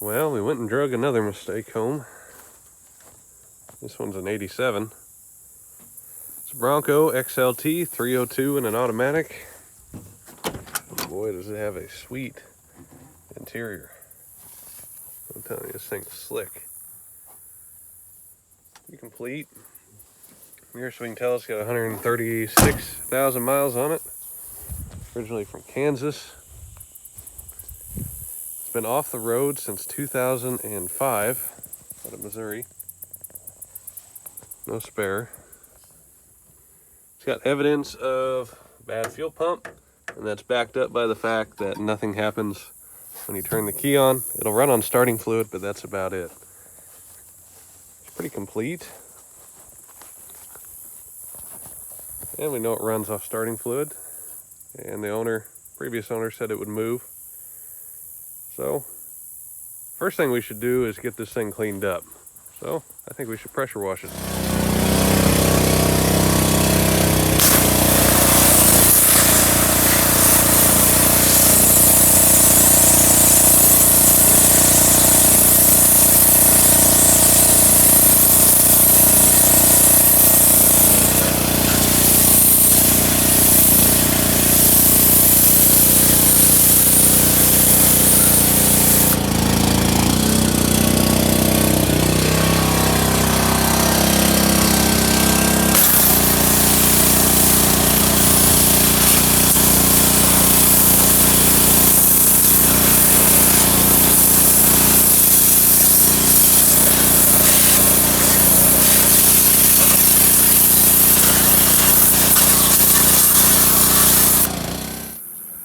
Well, we went and drug another mistake home. This one's an 87. It's a Bronco XLT 302 and an automatic. Boy, does it have a sweet interior. I'm telling you, this thing's slick. Pretty complete. Here, so we can tell it's got 136,000 miles on it. Originally from Kansas. It's been off the road since 2005 out of Missouri. No spare. It's got evidence of bad fuel pump, and that's backed up by the fact that nothing happens when you turn the key on. It'll run on starting fluid, but that's about it. It's pretty complete. And we know it runs off starting fluid. And the previous owner said it would move. So, first thing we should do is get this thing cleaned up. So, I think we should pressure wash it.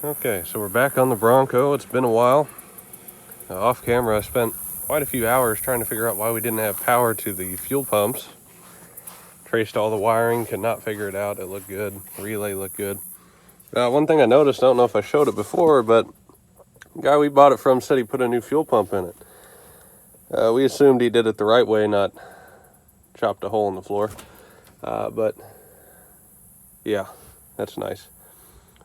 Okay, so we're back on the Bronco. It's been a while. Off camera, I spent quite a few hours trying to figure out why we didn't have power to the fuel pumps. Traced all the wiring, could not figure it out. It looked good. Relay looked good. One thing I noticed, I don't know if I showed it before, but the guy we bought it from said he put a new fuel pump in it. We assumed he did it the right way, not chopped a hole in the floor. But yeah, that's nice.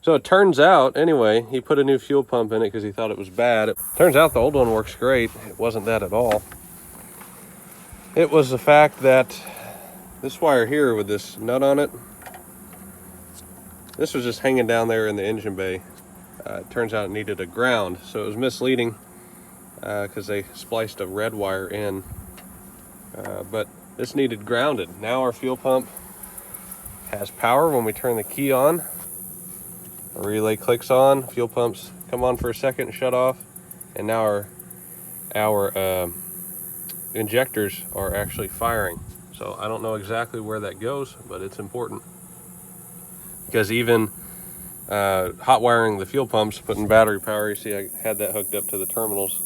So it turns out, anyway, he put a new fuel pump in it because he thought it was bad. It turns out the old one works great. It wasn't that at all. It was the fact that this wire here with this nut on it, this was just hanging down there in the engine bay. It turns out it needed a ground, so it was misleading because they spliced a red wire in. But this needed grounded. Now our fuel pump has power when we turn the key on. A relay clicks on, fuel pumps come on for a second and shut off, and now our injectors are actually firing. So I don't know exactly where that goes, but it's important. Because even hot wiring the fuel pumps, putting battery power, you see I had that hooked up to the terminals,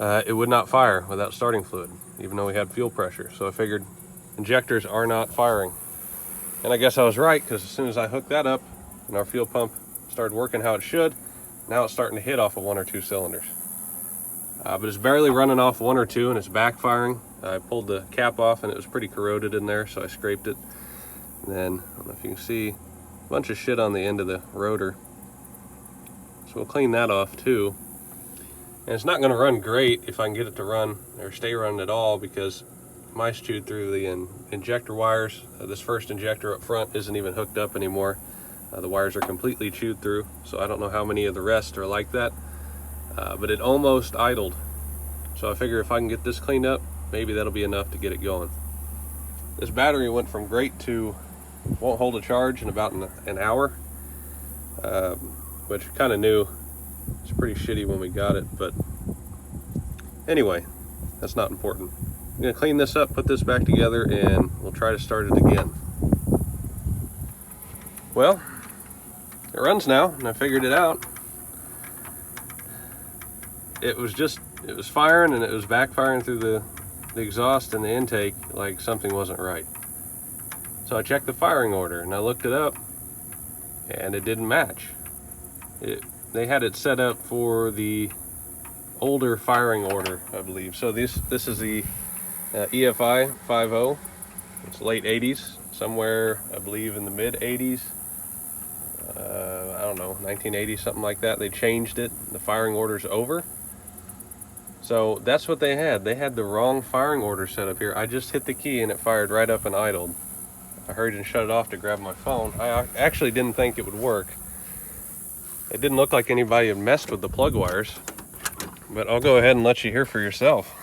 it would not fire without starting fluid, even though we had fuel pressure. So I figured injectors are not firing. And I guess I was right, because as soon as I hooked that up, and our fuel pump started working how it should, now it's starting to hit off of 1 or 2 cylinders. But it's barely running off 1 or 2, and it's backfiring. I pulled the cap off, and it was pretty corroded in there, so I scraped it. And then, I don't know if you can see, a bunch of shit on the end of the rotor. So we'll clean that off too. And it's not going to run great if I can get it to run, or stay running at all, because mice chewed through the injector wires. This first injector up front isn't even hooked up anymore. The wires are completely chewed through, so I don't know how many of the rest are like that. But it almost idled. So I figure if I can get this cleaned up, maybe that'll be enough to get it going. This battery went from great to won't hold a charge in about an hour, which kind of knew. It's pretty shitty when we got it, but anyway, that's not important. I'm gonna clean this up, put this back together, and we'll try to start it again. Well, it runs now, and I figured it out. It was firing, and it was backfiring through the exhaust and the intake like something wasn't right. So I checked the firing order, and I looked it up, and it didn't match. They had it set up for the older firing order, I believe. So this is the EFI 50. It's late 80s, somewhere I believe in the mid 80s. I don't know, 1980, something like that. They changed it. The firing order's over. So that's what they had. They had the wrong firing order set up here. I just hit the key and it fired right up and idled. I hurried and shut it off to grab my phone. I actually didn't think it would work. It didn't look like anybody had messed with the plug wires, but I'll go ahead and let you hear for yourself.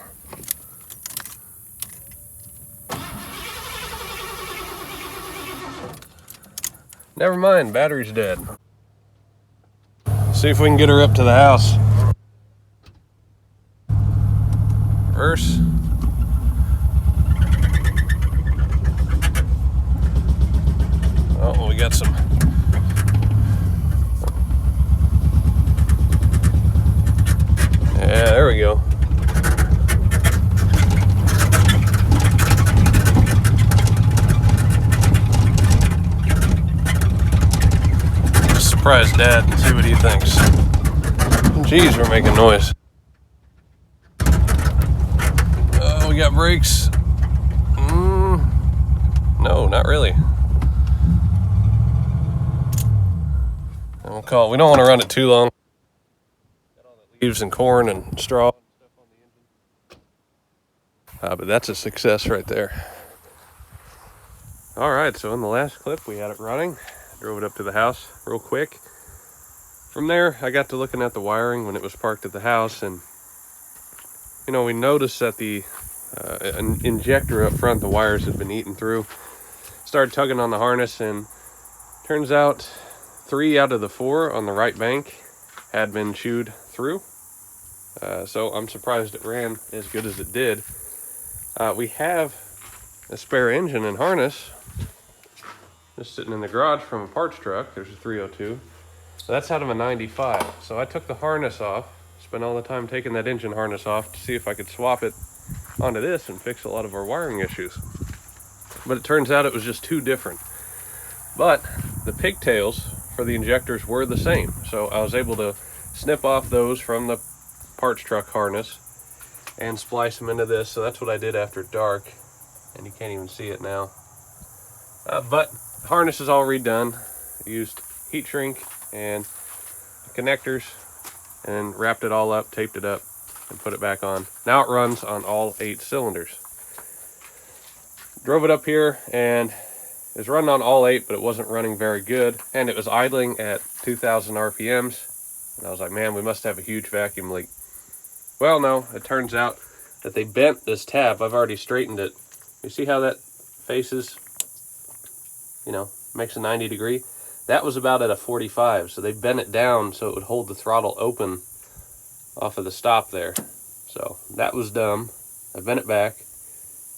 Never mind, battery's dead. See if we can get her up to the house. Reverse. Oh, we got some. Yeah, there we go. Just surprise Dad and see what he thinks. Geez, we're making noise. Oh, we got brakes. No, not really. We'll call it. We don't want to run it too long. Got all the leaves and corn and straw and stuff on the engine. But that's a success right there. All right, so in the last clip, we had it running. Drove it up to the house real quick. From there, I got to looking at the wiring when it was parked at the house, and you know, we noticed that the injector up front, the wires had been eaten through. Started tugging on the harness, and turns out 3 out of the 4 on the right bank had been chewed through. So I'm surprised it ran as good as it did. We have a spare engine and harness just sitting in the garage from a parts truck. There's a 302. So that's out of a 95. So I took the harness off, spent all the time taking that engine harness off to see if I could swap it onto this and fix a lot of our wiring issues. But it turns out it was just too different. But the pigtails for the injectors were the same. So I was able to snip off those from the parts truck harness and splice them into this. So that's what I did after dark. And you can't even see it now. But the harness is all redone. I used heat shrink and connectors and wrapped it all up, taped it up, and put it back on. Now it runs on all 8 cylinders. Drove it up here and it was running on all 8, but it wasn't running very good. And it was idling at 2,000 RPMs. And I was like, man, we must have a huge vacuum leak. Well, no, it turns out that they bent this tab. I've already straightened it. You see how that faces, you know, makes a 90 degree? That was about at a 45, so they bent it down so it would hold the throttle open off of the stop there. So that was dumb. I bent it back.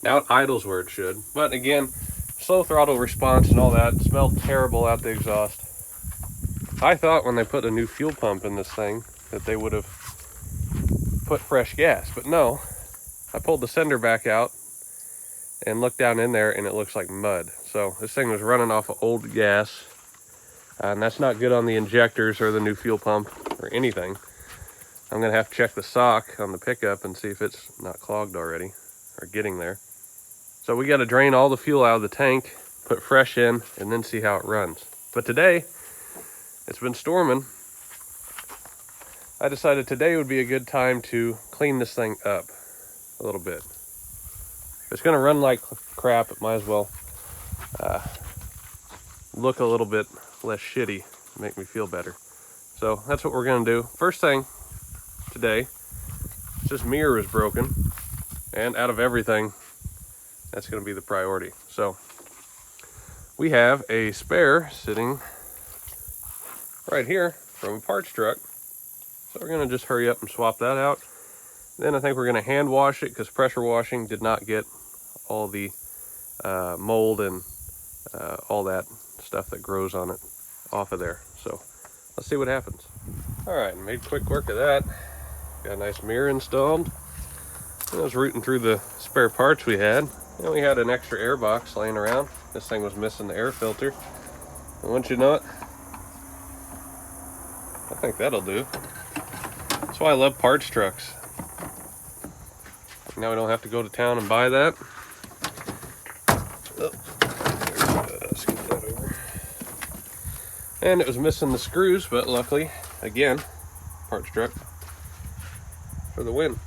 Now it idles where it should. But again, slow throttle response and all that. It smelled terrible out the exhaust. I thought when they put a new fuel pump in this thing that they would have put fresh gas, but no. I pulled the sender back out and looked down in there and it looks like mud. So this thing was running off of old gas. And that's not good on the injectors or the new fuel pump or anything. I'm gonna have to check the sock on the pickup and see if it's not clogged already or getting there. So we gotta drain all the fuel out of the tank, put fresh in, and then see how it runs. But today, it's been storming. I decided today would be a good time to clean this thing up a little bit. If it's gonna run like crap, it might as well look a little bit less shitty, make me feel better. So that's what we're gonna do. First thing today, this mirror is broken, and out of everything, that's gonna be the priority. So we have a spare sitting right here from a parts truck. So we're gonna just hurry up and swap that out. Then I think we're gonna hand wash it because pressure washing did not get all the mold and all that stuff that grows on it off of there. So let's see what happens. All right, made quick work of that. Got a nice mirror installed. I was rooting through the spare parts we had. And we had an extra air box laying around. This thing was missing the air filter. And once you know it, I think that'll do. That's why I love parts trucks. Now we don't have to go to town and buy that. Oh, let's get that over. And it was missing the screws, but luckily, again, parts truck for the win.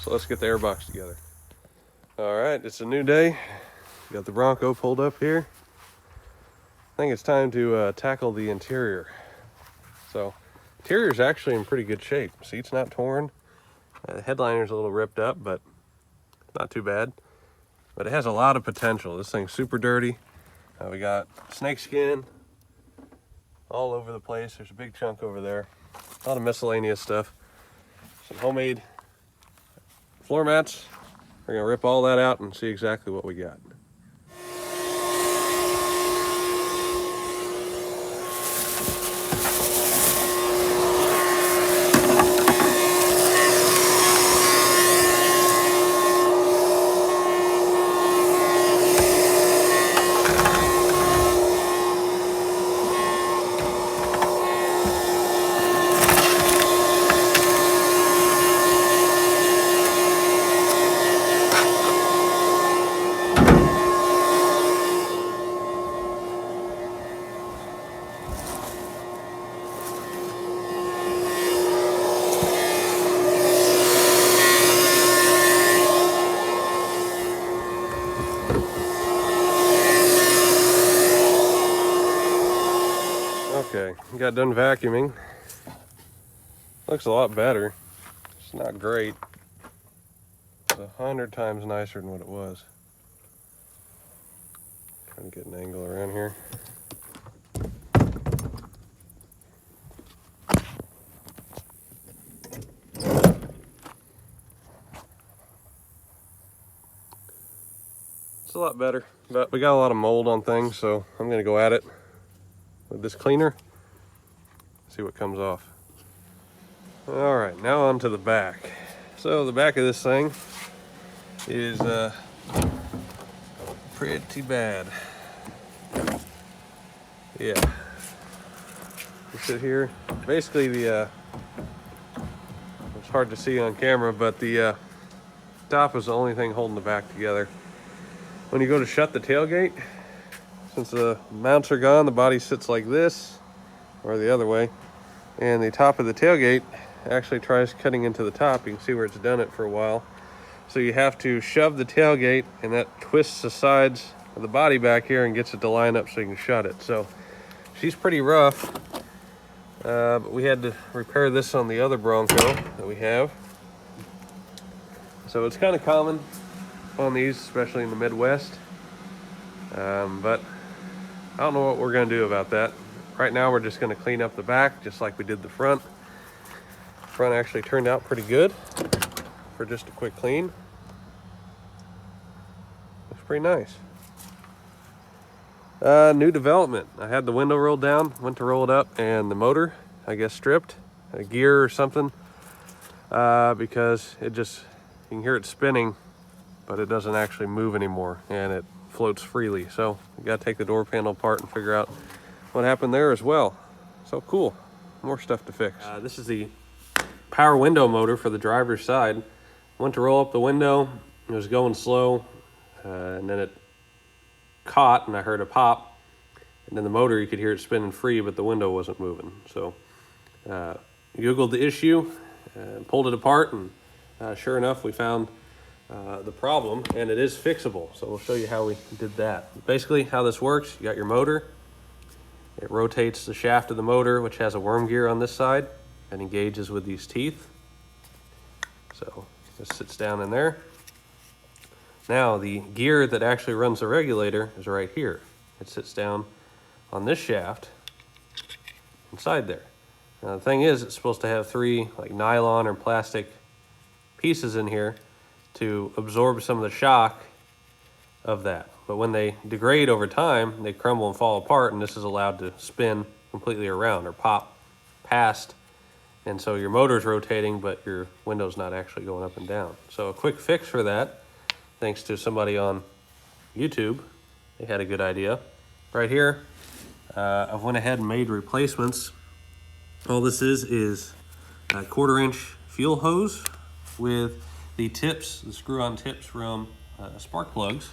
So let's get the airbox together. All right, it's a new day. Got the Bronco pulled up here. I think it's time to tackle the interior. So, interior is actually in pretty good shape. Seat's not torn. The headliner's a little ripped up, but not too bad. But it has a lot of potential. This thing's super dirty. We got snake skin all over the place. There's a big chunk over there. A lot of miscellaneous stuff. Some homemade floor mats. We're gonna rip all that out and see exactly what we got. Okay, got done vacuuming. Looks a lot better. It's not great. It's 100 times nicer than what it was. Trying to get an angle around here. It's a lot better, but we got a lot of mold on things, so I'm gonna go at it with this cleaner, see what comes off. All right, now on to the back. So the back of this thing is pretty bad. Yeah, you sit here. Basically, it's hard to see on camera, but the top is the only thing holding the back together. When you go to shut the tailgate, since the mounts are gone, the body sits like this, or the other way, and the top of the tailgate actually tries cutting into the top. You can see where it's done it for a while. So you have to shove the tailgate, and that twists the sides of the body back here and gets it to line up so you can shut it. So she's pretty rough, but we had to repair this on the other Bronco that we have. So it's kind of common on these, especially in the Midwest, but I don't know what we're going to do about that. Right now we're just going to clean up the back just like we did the front. Front actually turned out pretty good for just a quick clean. Looks pretty nice. New development. I had the window rolled down, went to roll it up, and the motor, I guess, stripped. A gear or something, because it just, you can hear it spinning, but it doesn't actually move anymore, and it floats freely. So you got to take the door panel apart and figure out what happened there as well. So cool, more stuff to fix. This is the power window motor for the driver's side. Went to roll up the window, it was going slow, and then it caught and I heard a pop, and then the motor, you could hear it spinning free, but the window wasn't moving. So Googled the issue, pulled it apart, and sure enough we found the problem, and it is fixable. So we'll show you how we did that. Basically how this works: you got your motor, it rotates the shaft of the motor, which has a worm gear on this side and engages with these teeth. So this sits down in there. Now the gear that actually runs the regulator is right here. It sits down on this shaft inside there. Now the thing is, it's supposed to have 3 like nylon or plastic pieces in here to absorb some of the shock of that. But when they degrade over time, they crumble and fall apart, and this is allowed to spin completely around or pop past. And so your motor's rotating, but your window's not actually going up and down. So a quick fix for that, thanks to somebody on YouTube, they had a good idea. Right here, I've went ahead and made replacements. All this is a 1/4-inch fuel hose with the tips, the screw-on tips from spark plugs.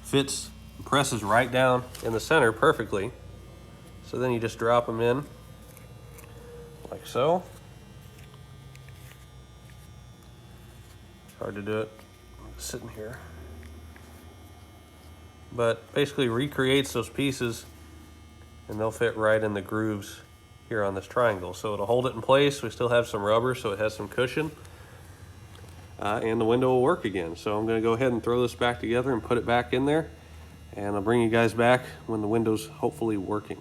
Fits and presses right down in the center perfectly. So then you just drop them in like so. hard to do it sitting here. But basically recreates those pieces, and they'll fit right in the grooves here on this triangle. So it'll hold it in place. We still have some rubber, so it has some cushion. And the window will work again. So I'm going to go ahead and throw this back together and put it back in there. And I'll bring you guys back when the window's hopefully working.